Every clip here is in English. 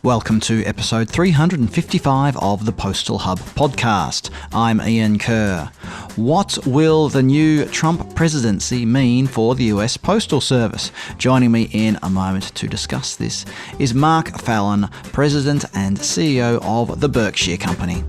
Welcome to episode 355 of the Postal Hub podcast. I'm Ian Kerr. What will the new Trump presidency mean for the US Postal Service? Joining me in a moment to discuss this is Mark Fallon, President and CEO of the Berkshire Company.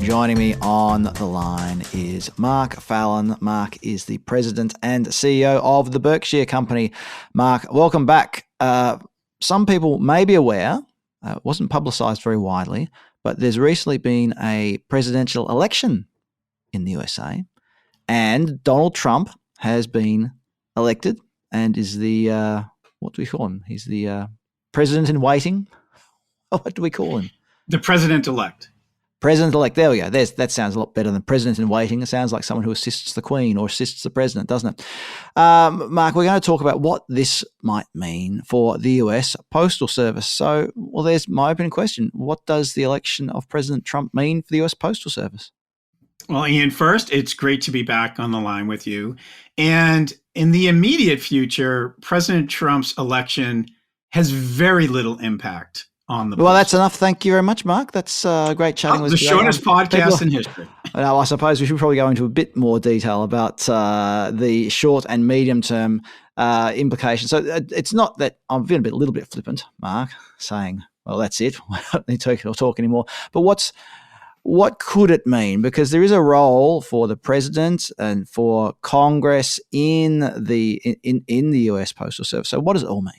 Joining me on the line is Mark Fallon. Mark is the President and CEO of the Berkshire Company. Mark, welcome back. Some people may be aware, it wasn't publicised very widely, but there's recently been a presidential election in the USA, and Donald Trump has been elected and is the, what do we call him? He's the president in waiting. What do we call him? The president-elect. President-elect, there we go. That sounds a lot better than president in waiting. It sounds like someone who assists the Queen or assists the president, doesn't it? Mark, we're going to talk about what this might mean for the US Postal Service. So, well, there's my opening question. What does the election of President Trump mean for the US Postal Service? Well, Ian, first, it's great to be back on the line with you. And in the immediate future, President Trump's election has very little impact on the Well, that's enough. Thank you very much, Mark. That's great chatting with you. The shortest podcast in history. Now, I suppose we should probably go into a bit more detail about the short and medium term implications. So it's not that I'm being a little bit flippant, Mark, saying, well, that's it. We don't need to talk anymore. But what could it mean? Because there is a role for the president and for Congress in the US Postal Service. So what does it all mean?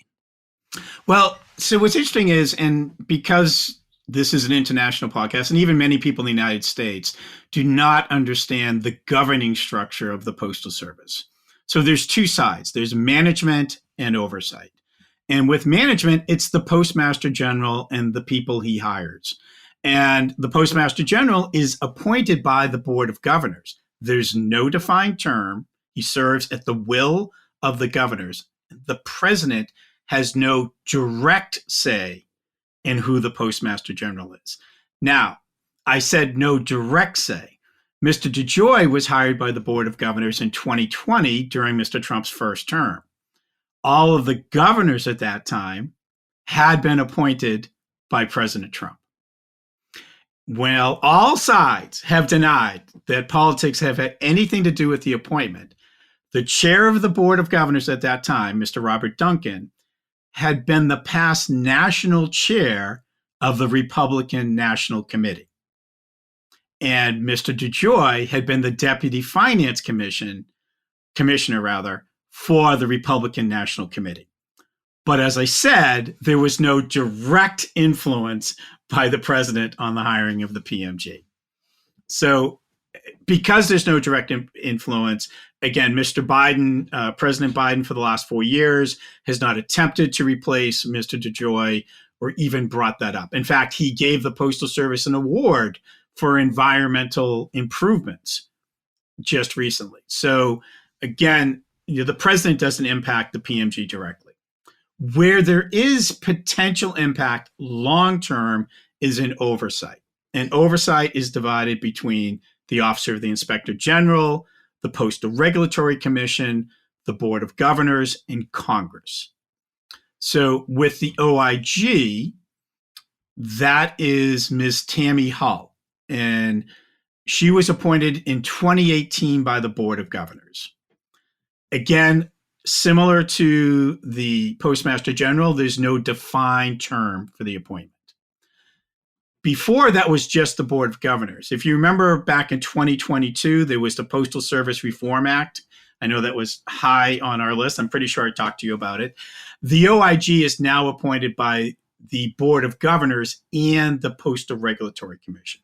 Well, so what's interesting is, and because this is an international podcast, and even many people in the United States do not understand the governing structure of the Postal Service. So there's two sides. There's management and oversight. And with management, it's the Postmaster General and the people he hires. And the Postmaster General is appointed by the Board of Governors. There's no defined term. He serves at the will of the governors. The president has no direct say in who the Postmaster General is. Now, I said no direct say. Mr. DeJoy was hired by the Board of Governors in 2020 during Mr. Trump's first term. All of the governors at that time had been appointed by President Trump. Well, all sides have denied that politics have had anything to do with the appointment. The chair of the Board of Governors at that time, Mr. Robert Duncan, had been the past national chair of the Republican National Committee. And Mr. DeJoy had been the deputy finance commissioner for the Republican National Committee. But as I said, there was no direct influence by the president on the hiring of the PMG. So because there's no direct influence, again, Mr. Biden, President Biden for the last 4 years has not attempted to replace Mr. DeJoy or even brought that up. In fact, he gave the Postal Service an award for environmental improvements just recently. So again, the president doesn't impact the PMG directly. Where there is potential impact long-term is in oversight. And oversight is divided between the Office of the Inspector General, the Postal Regulatory Commission, the Board of Governors, and Congress. So with the OIG, that is Ms. Tammy Hull, and she was appointed in 2018 by the Board of Governors. Again, similar to the Postmaster General, there's no defined term for the appointment. Before, that was just the Board of Governors. If you remember back in 2022, there was the Postal Service Reform Act. I know that was high on our list. I'm pretty sure I talked to you about it. The OIG is now appointed by the Board of Governors and the Postal Regulatory Commission.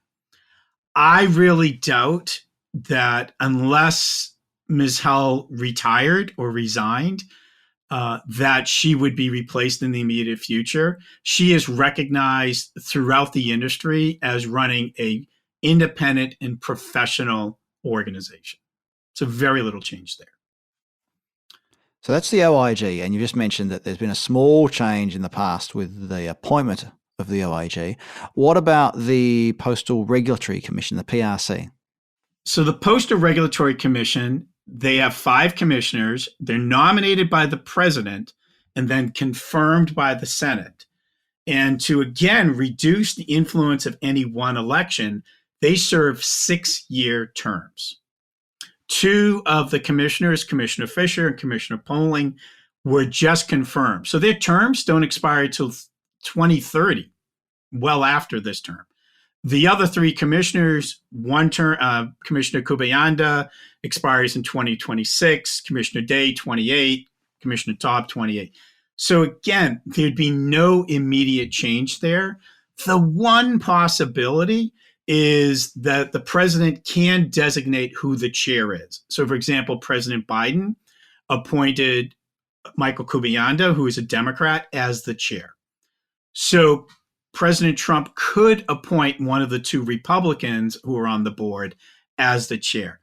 I really doubt that unless Ms. Hull retired or resigned, that she would be replaced in the immediate future. She is recognized throughout the industry as running a independent and professional organization. So very little change there. So that's the OIG, and you just mentioned that there's been a small change in the past with the appointment of the OIG. What about the Postal Regulatory Commission, the PRC? So the Postal Regulatory Commission, they have 5 commissioners. They're nominated by the president and then confirmed by the Senate. And to again reduce the influence of any one election, they serve 6-year terms. 2 of the commissioners, Commissioner Fisher and Commissioner Poling, were just confirmed. So their terms don't expire until 2030, well after this term. The other 3 commissioners, one term, Commissioner Kubayanda expires in 2026, Commissioner Day 28, Commissioner Taub 28. So again, there'd be no immediate change there. The one possibility is that the president can designate who the chair is. So for example, President Biden appointed Michael Kubayanda, who is a Democrat, as the chair. So President Trump could appoint one of the 2 Republicans who are on the board as the chair.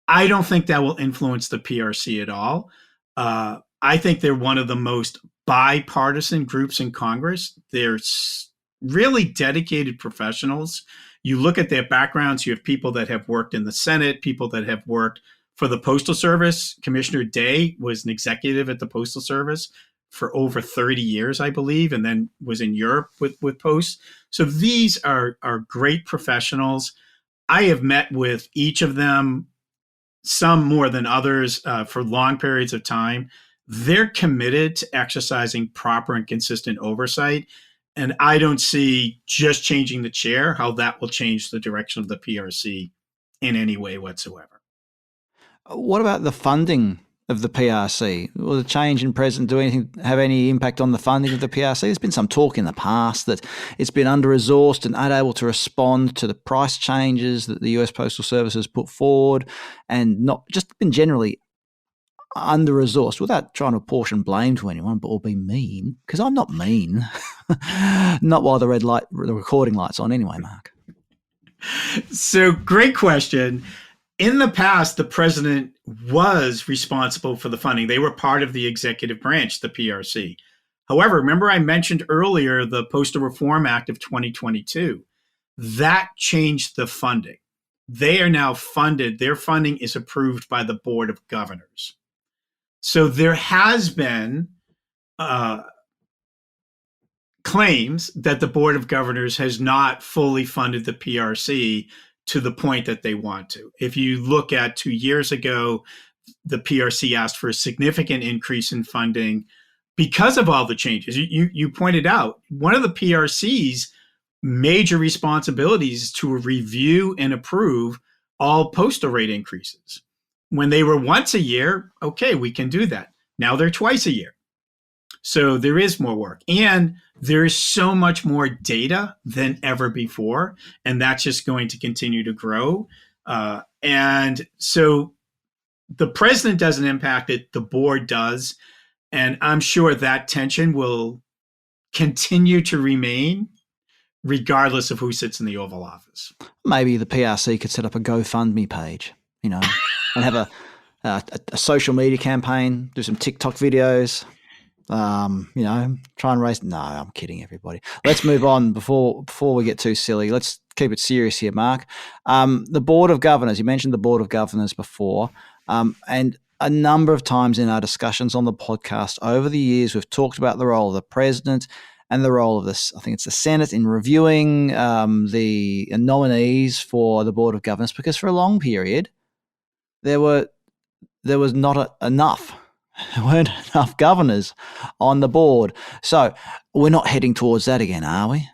I don't think that will influence the PRC at all. I think they're one of the most bipartisan groups in Congress. They're really dedicated professionals. You look at their backgrounds, you have people that have worked in the Senate, people that have worked for the Postal Service. Commissioner Day was an executive at the Postal Service for over 30 years, I believe, and then was in Europe with Post. So these are great professionals. I have met with each of them, some more than others, for long periods of time. They're committed to exercising proper and consistent oversight. And I don't see just changing the chair, how that will change the direction of the PRC in any way whatsoever. What about the funding of the PRC? Will the change in president have any impact on the funding of the PRC? There's been some talk in the past that it's been under-resourced and unable to respond to the price changes that the US Postal Service has put forward, and not just been generally under-resourced, without trying to apportion blame to anyone, but or be mean, because I'm not mean. Not while the recording light's on anyway, Mark. So great question. In the past, the president was responsible for the funding. They were part of the executive branch, the PRC. However, remember I mentioned earlier the Postal Reform Act of 2022. That changed the funding. They are now funded. Their funding is approved by the Board of Governors. So there has been claims that the Board of Governors has not fully funded the PRC to the point that they want to. If you look at 2 years ago, the PRC asked for a significant increase in funding because of all the changes. You pointed out, one of the PRC's major responsibilities is to review and approve all postal rate increases. When they were once a year, okay, we can do that. Now they're twice a year. So there is more work. And there is so much more data than ever before. And that's just going to continue to grow. And so the president doesn't impact it, the board does. And I'm sure that tension will continue to remain regardless of who sits in the Oval Office. Maybe the PRC could set up a GoFundMe page, and have a social media campaign, do some TikTok videos, try and raise. No, I'm kidding, everybody. Let's move on before we get too silly. Let's keep it serious here, Mark. The Board of Governors, you mentioned the Board of Governors before, and a number of times in our discussions on the podcast over the years, we've talked about the role of the president and the role of this, I think it's the Senate, in reviewing the nominees for the Board of Governors, because for a long period, there was not enough. There weren't enough governors on the board. So we're not heading towards that again, are we?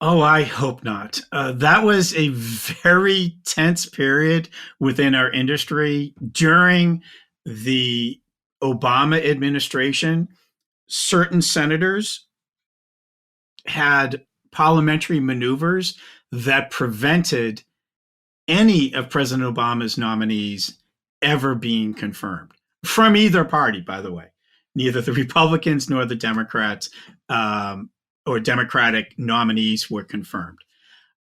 Oh, I hope not. That was a very tense period within our industry. During the Obama administration, certain senators had parliamentary maneuvers that prevented any of President Obama's nominees ever being confirmed from either party, by the way. Neither the Republicans nor the Democrats or Democratic nominees were confirmed.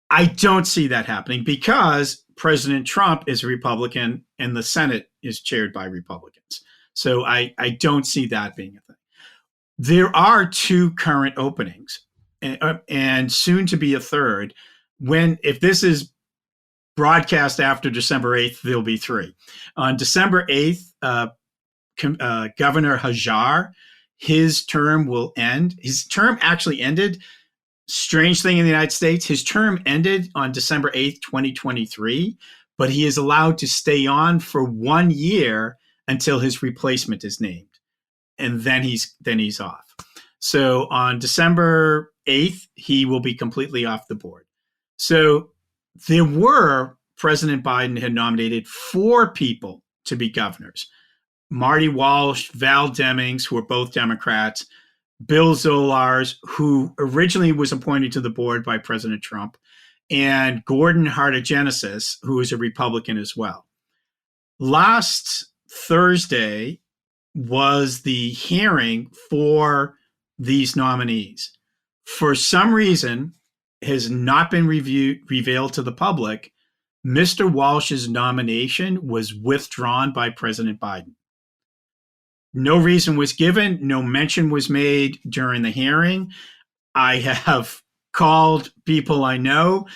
I don't see that happening because President Trump is a Republican and the Senate is chaired by Republicans. So I don't see that being a thing. There are 2 current openings and soon to be a third. If this is broadcast after December 8th, there'll be 3. On December 8th, Governor Hajar, his term will end. His term actually ended. Strange thing in the United States, his term ended on December 8th, 2023, but he is allowed to stay on for 1 year until his replacement is named. And then he's off. So on December 8th, he will be completely off the board. So President Biden had nominated 4 people to be governors. Marty Walsh, Val Demings, who are both Democrats, Bill Zolars, who originally was appointed to the board by President Trump, and Gordon Hartogenesis, who is a Republican as well. Last Thursday was the hearing for these nominees. For some reason, has not been revealed to the public. Mr. Walsh's nomination was withdrawn by President Biden. No reason was given. No mention was made during the hearing. I have called people I know.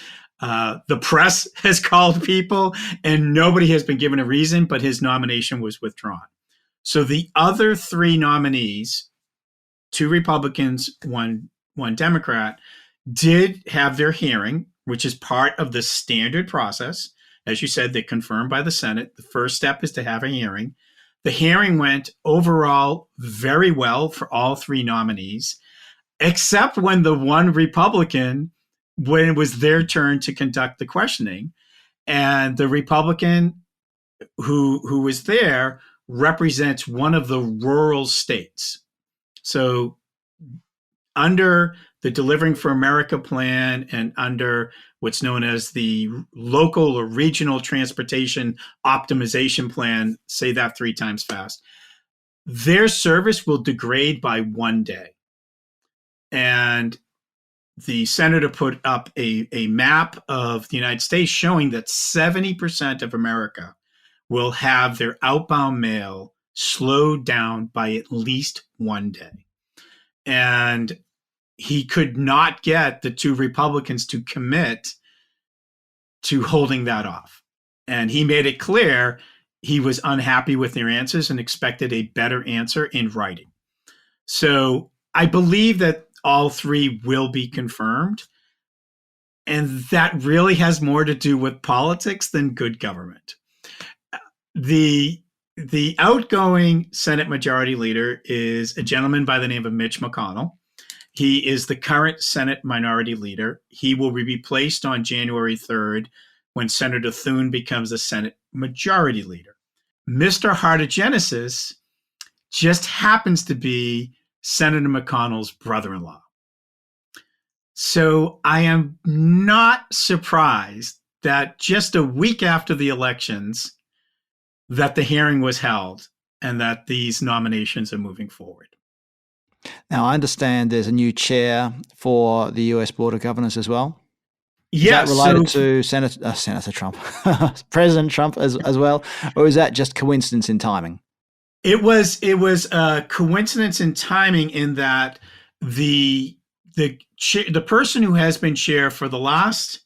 The press has called people, and nobody has been given a reason, but his nomination was withdrawn. So the other 3 nominees, 2 Republicans, one Democrat, did have their hearing, which is part of the standard process. As you said, they're confirmed by the Senate. The first step is to have a hearing. The hearing went overall very well for all 3 nominees, except when the one Republican, when it was their turn to conduct the questioning. And the Republican who was there represents one of the rural states. So under the Delivering for America plan and under what's known as the local or regional transportation optimization plan, say that 3 times fast, their service will degrade by 1 day. And the senator put up a map of the United States showing that 70% of America will have their outbound mail slowed down by at least 1 day. And he could not get the 2 Republicans to commit to holding that off. And he made it clear he was unhappy with their answers and expected a better answer in writing. So I believe that all 3 will be confirmed. And that really has more to do with politics than good government. The outgoing Senate Majority Leader is a gentleman by the name of Mitch McConnell. He is the current Senate Minority Leader. He will be replaced on January 3rd when Senator Thune becomes the Senate Majority Leader. Mr. Hartogenesis just happens to be Senator McConnell's brother-in-law. So I am not surprised that just a week after the elections that the hearing was held and that these nominations are moving forward. Now, I understand there's a new chair for the US Board of Governors as well. Yes. Is that related to Senator Trump, President Trump as well? Or is that just coincidence in timing? It was a coincidence in timing in that the person who has been chair for the last,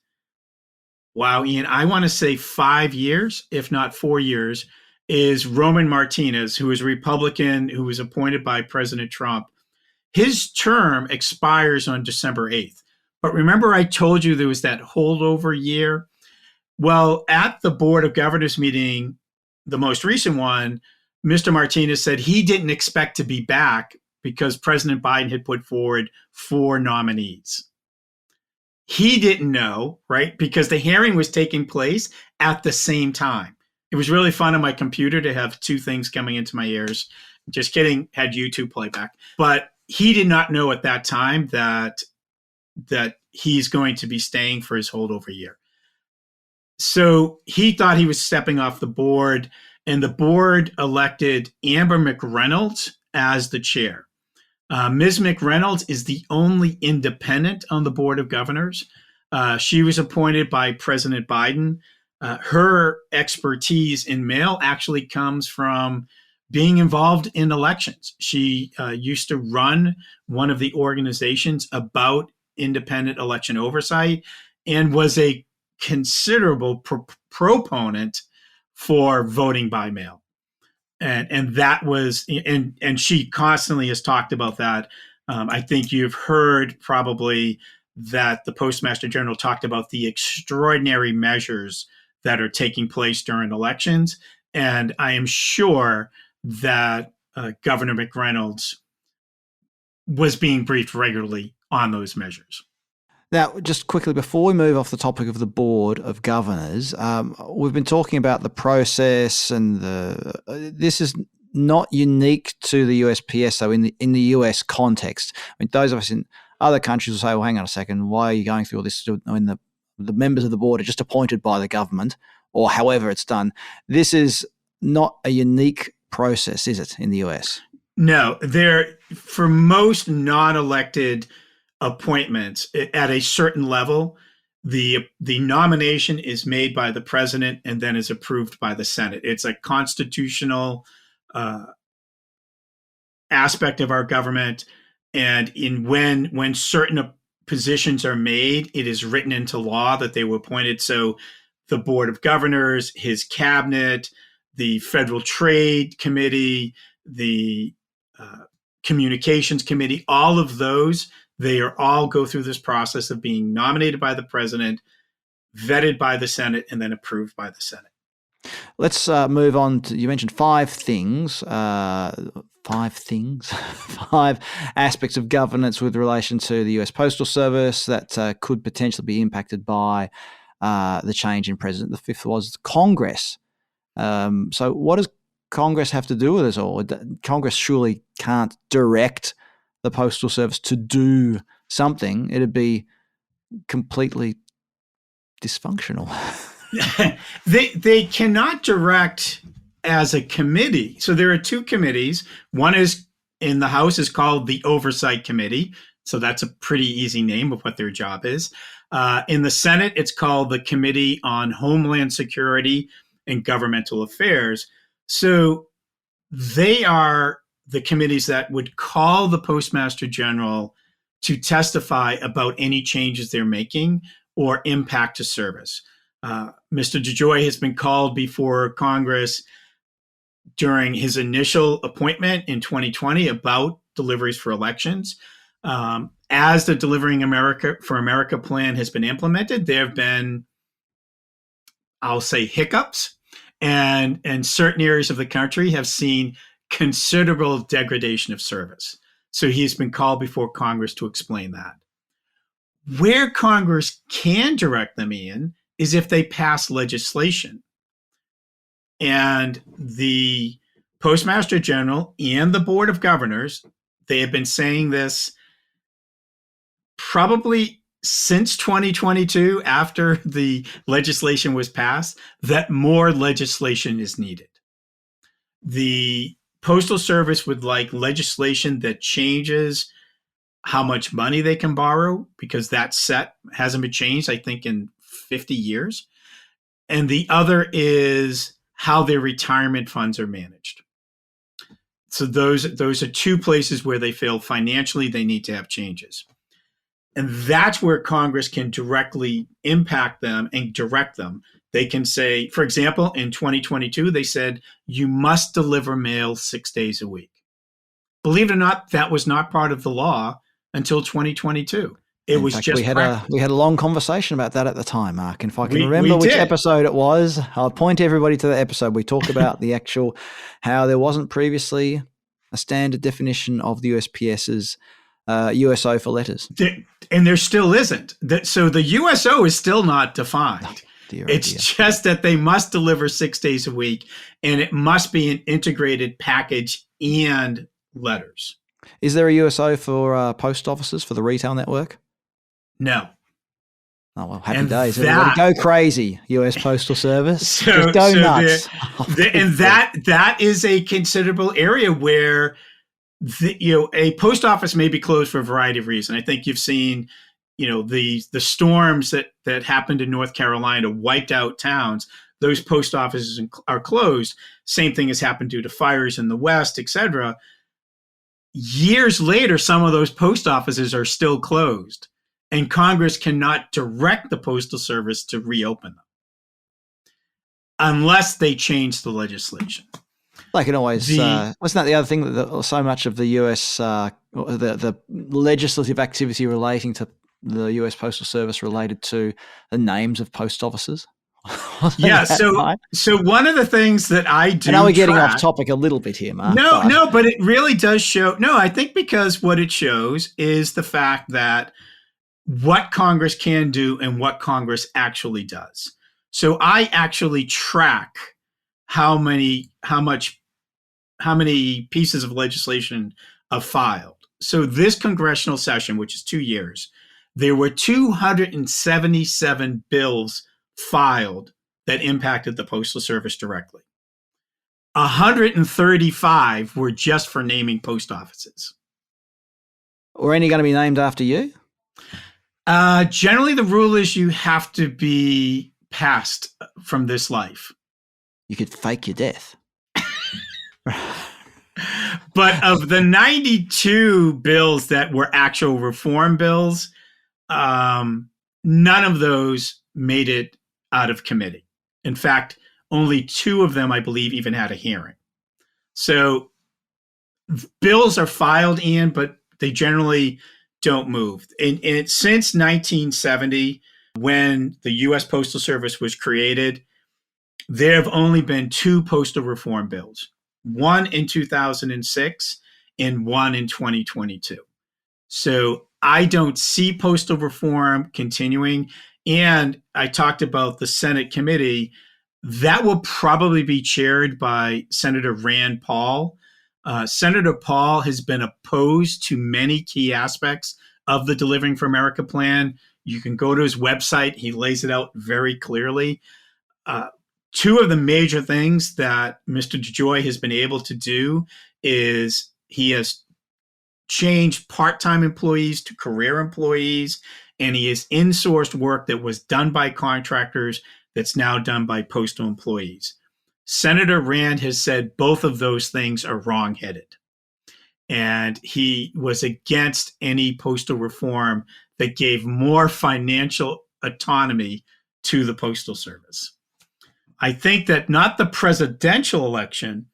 Ian, I want to say 5 years, if not 4 years, is Roman Martinez, who is a Republican who was appointed by President Trump. His term expires on December 8th. But remember I told you there was that holdover year? Well, at the Board of Governors meeting, the most recent one, Mr. Martinez said he didn't expect to be back because President Biden had put forward 4 nominees. He didn't know, right? Because the hearing was taking place at the same time. It was really fun on my computer to have 2 things coming into my ears. Just kidding, had YouTube playback. But he did not know at that time that he's going to be staying for his holdover year. So he thought he was stepping off the board, and the board elected Amber McReynolds as the chair. Ms. McReynolds is the only independent on the Board of Governors. She was appointed by President Biden. Her expertise in mail actually comes from being involved in elections. She used to run one of the organizations about independent election oversight and was a considerable proponent for voting by mail. And that was, and she constantly has talked about that. I think you've heard probably that the Postmaster General talked about the extraordinary measures that are taking place during elections. And I am sure that Governor McReynolds was being briefed regularly on those measures. Now, just quickly, before we move off the topic of the Board of Governors, we've been talking about the process, and this is not unique to the USPS, though, in the US context. I mean, those of us in other countries will say, well, hang on a second, why are you going through all this when the members of the board are just appointed by the government, or however it's done? This is not a unique process, is it, in the US? No, for most non-elected appointments at a certain level, the nomination is made by the president and then is approved by the Senate. It's a constitutional aspect of our government, and when certain positions are made, it is written into law that they were appointed. So the Board of Governors, his cabinet, the Federal Trade Committee, the Communications Committee, all of those, they are all go through this process of being nominated by the president, vetted by the Senate, and then approved by the Senate. Let's move on to, you mentioned five aspects of governance with relation to the US Postal Service that could potentially be impacted by the change in president. The fifth was Congress. So what does Congress have to do with this all? Congress surely can't direct the Postal Service to do something. It'd be completely dysfunctional. They cannot direct as a committee. So there are two committees. One is in the House is called the Oversight Committee. So that's a pretty easy name of what their job is. In the Senate, it's called the Committee on Homeland Security and Governmental Affairs. So they are the committees that would call the Postmaster General to testify about any changes they're making or impact to service. Mr. DeJoy has been called before Congress during his initial appointment in 2020 about deliveries for elections. As the Delivering America for America plan has been implemented, there have been, I'll say, hiccups, and certain areas of the country have seen considerable degradation of service. So he's been called before Congress to explain that. Where Congress can direct them in is if they pass legislation. And the Postmaster General and the Board of Governors, they have been saying this probably since 2022, after the legislation was passed, that more legislation is needed. The Postal Service would like legislation that changes how much money they can borrow, because that set hasn't been changed, I think, in 50 years. And the other is how their retirement funds are managed. So those are two places where they feel financially they need to have changes. And that's where Congress can directly impact them and direct them. They can say, for example, in 2022, they said, you must deliver mail 6 days a week. Believe it or not, that was not part of the law until 2022. It was just we had a long conversation about that at the time, Mark. And if I can remember which episode it was, I'll point everybody to the episode. We talked about the actual, how there wasn't previously a standard definition of the USPS's USO for letters. And there still isn't. So the USO is still not defined. It's just that they must deliver 6 days a week, and it must be an integrated package and letters. Is there a USO for post offices for the retail network? No. Oh, well, happy days. Everybody go crazy, US Postal Service. Just go nuts. That is a considerable area where a post office may be closed for a variety of reasons. I think you've seen, the storms that happened in North Carolina wiped out towns. Those post offices are closed. Same thing has happened due to fires in the West, et cetera. Years later, some of those post offices are still closed. and Congress cannot direct the Postal Service to reopen them unless they change the legislation. They can always. Wasn't that the other thing that so much of the US, the legislative activity relating to the US Postal Service related to the names of post offices? Yeah. So one of the things that I do. I know we're getting off topic a little bit here, Mark. No, but it really does show. No, I think because what it shows is the fact that what Congress can do and what Congress actually does. So I actually track how many pieces of legislation are filed. So this congressional session, which is 2 years, there were 277 bills filed that impacted the Postal Service directly. 135 were just for naming post offices. Were any going to be named after you? Generally, the rule is you have to be passed from this life. You could fake your death. But of the 92 bills that were actual reform bills, none of those made it out of committee. In fact, only 2 of them, I believe, even had a hearing. So bills are filed, Ian, but they generally don't move. And since 1970, when the US Postal Service was created, there have only been 2 postal reform bills, one in 2006 and one in 2022. So I don't see postal reform continuing. And I talked about the Senate committee. That will probably be chaired by Senator Rand Paul. Senator Paul has been opposed to many key aspects of the Delivering for America plan. You can go to his website. He lays it out very clearly. 2 of the major things that Mr. DeJoy has been able to do is he has changed part-time employees to career employees, and he has insourced work that was done by contractors that's now done by postal employees. Senator Rand has said both of those things are wrong-headed. And he was against any postal reform that gave more financial autonomy to the Postal Service. I think that not the presidential election,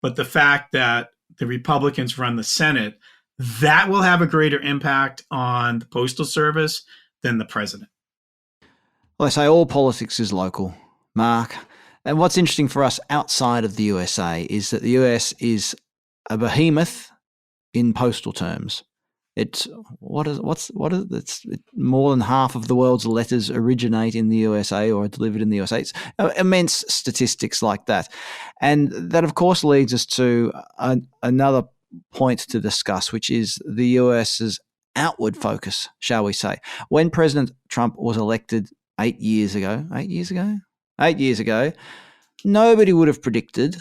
but the fact that the Republicans run the Senate, that will have a greater impact on the Postal Service than the president. Well, they say all politics is local, Mark. And what's interesting for us outside of the USA is that the US is a behemoth in postal terms. It's more than half of the world's letters originate in the USA or are delivered in the USA. It's immense statistics like that. And that, of course, leads us to another point to discuss, which is the US's outward focus, shall we say. When President Trump was elected 8 years ago, nobody would have predicted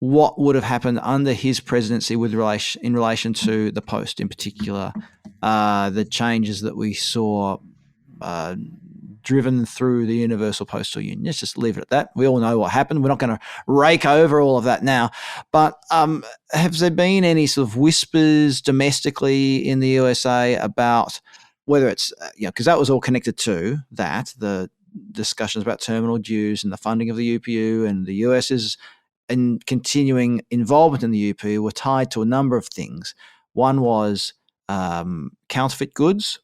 what would have happened under his presidency in relation to the post, in particular, the changes that we saw driven through the Universal Postal Union. Let's just leave it at that. We all know what happened. We're not going to rake over all of that now. But have there been any sort of whispers domestically in the USA about whether it's, because that was all connected to that, the discussions about terminal dues and the funding of the UPU and the US's and continuing involvement in the UPU were tied to a number of things. One was counterfeit goods.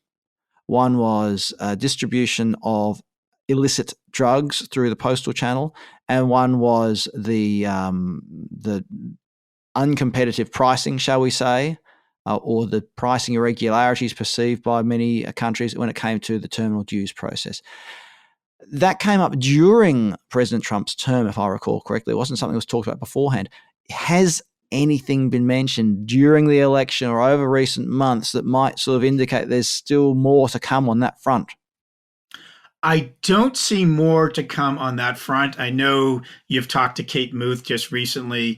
One was distribution of illicit drugs through the postal channel, and one was the uncompetitive pricing, shall we say, or the pricing irregularities perceived by many countries when it came to the terminal dues process. That came up during President Trump's term, if I recall correctly. It wasn't something that was talked about beforehand. Has anything been mentioned during the election or over recent months that might sort of indicate there's still more to come on that front? I don't see more to come on that front. I know you've talked to Kate Muth just recently.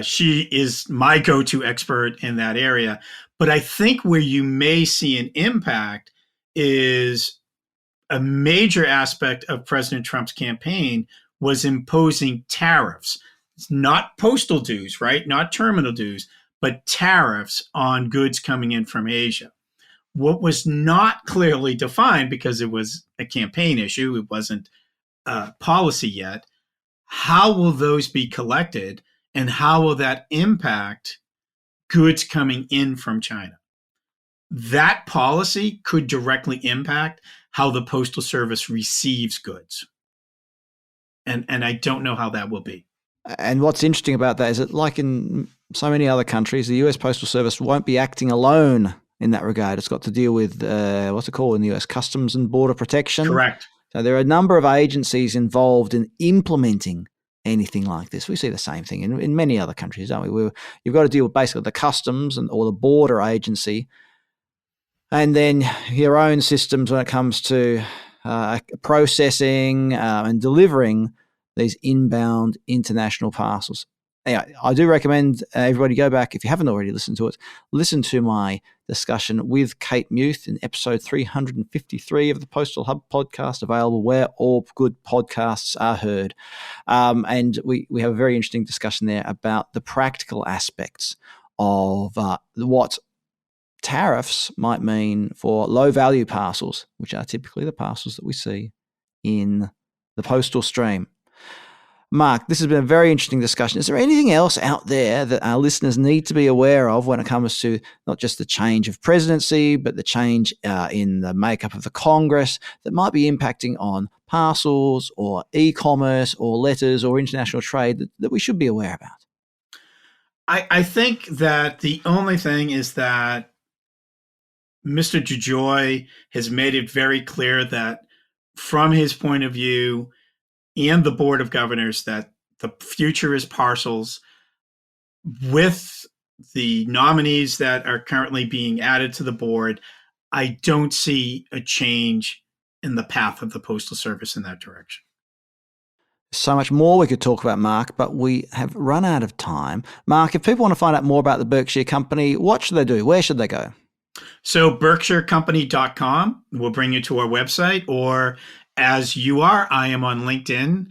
She is my go-to expert in that area. But I think where you may see an impact is a major aspect of President Trump's campaign was imposing tariffs. It's not postal dues, right? Not terminal dues, but tariffs on goods coming in from Asia. What was not clearly defined, because it was a campaign issue, it wasn't policy yet, how will those be collected and how will that impact goods coming in from China? That policy could directly impact how the Postal Service receives goods. And I don't know how that will be. And what's interesting about that is that, like in so many other countries, the US Postal Service won't be acting alone in that regard. It's got to deal with, what's it called in the US, Customs and Border Protection. Correct. So there are a number of agencies involved in implementing anything like this. We see the same thing in many other countries, don't we? You've got to deal with basically the customs or the border agency, and then your own systems when it comes to processing and delivering these inbound international parcels. Anyway, I do recommend everybody go back, if you haven't already listened to it, listen to my discussion with Kate Muth in episode 353 of the Postal Hub podcast, available where all good podcasts are heard. And we have a very interesting discussion there about the practical aspects of what tariffs might mean for low-value parcels, which are typically the parcels that we see in the postal stream. Mark, this has been a very interesting discussion. Is there anything else out there that our listeners need to be aware of when it comes to not just the change of presidency, but the change in the makeup of the Congress that might be impacting on parcels or e-commerce or letters or international trade that we should be aware about? I think that the only thing is that Mr. DeJoy has made it very clear that from his point of view and the Board of Governors, that the future is parcels. With the nominees that are currently being added to the board, I don't see a change in the path of the Postal Service in that direction. So much more we could talk about, Mark, but we have run out of time. Mark, if people want to find out more about the Berkshire Company, what should they do? Where should they go? So berkshirecompany.com will bring you to our website, or as you are, I am on LinkedIn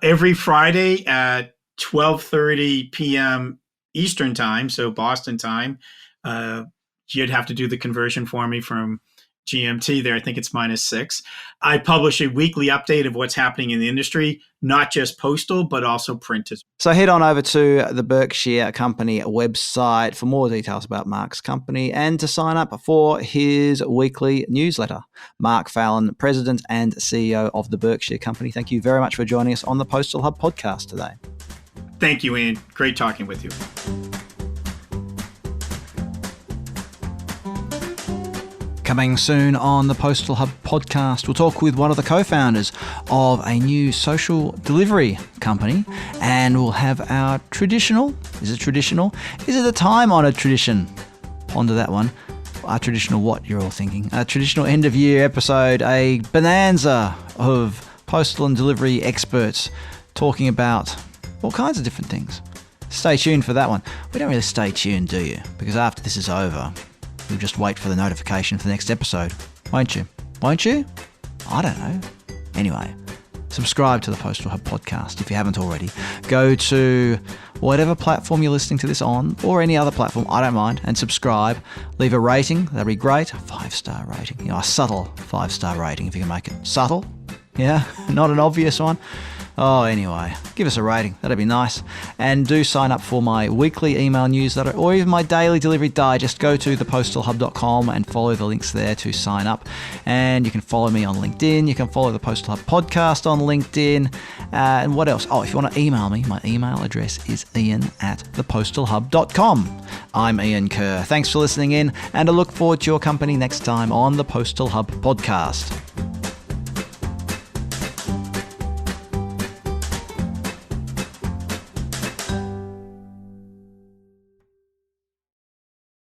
every Friday at 12:30 p.m. Eastern time, so Boston time. You'd have to do the conversion for me from GMT there. I think it's -6. I publish a weekly update of what's happening in the industry, not just postal, but also print as well. So head on over to the Berkshire Company website for more details about Mark's company and to sign up for his weekly newsletter. Mark Fallon, President and CEO of the Berkshire Company, thank you very much for joining us on the Postal Hub podcast today. Thank you, Ian. Great talking with you. Coming soon on the Postal Hub podcast, we'll talk with one of the co-founders of a new social delivery company, and we'll have our traditional, is it a time-honoured tradition? Ponder that one. Our traditional what, you're all thinking? A traditional end-of-year episode, a bonanza of postal and delivery experts talking about all kinds of different things. Stay tuned for that one. We don't really stay tuned, do you? Because after this is over, you'll just wait for the notification for the next episode, won't you? Won't you? I don't know. Anyway, subscribe to the Postal Hub podcast if you haven't already. Go to whatever platform you're listening to this on, or any other platform, I don't mind, and subscribe. Leave a rating, that'd be great. A 5-star rating, a subtle 5-star rating if you can make it subtle. Yeah, not an obvious one. Oh, anyway, give us a rating. That'd be nice. And do sign up for my weekly email newsletter or even my daily delivery digest. Go to thepostalhub.com and follow the links there to sign up. And you can follow me on LinkedIn. You can follow the Postal Hub podcast on LinkedIn. And what else? Oh, if you want to email me, my email address is ian@thepostalhub.com. I'm Ian Kerr. Thanks for listening in, and I look forward to your company next time on the Postal Hub podcast.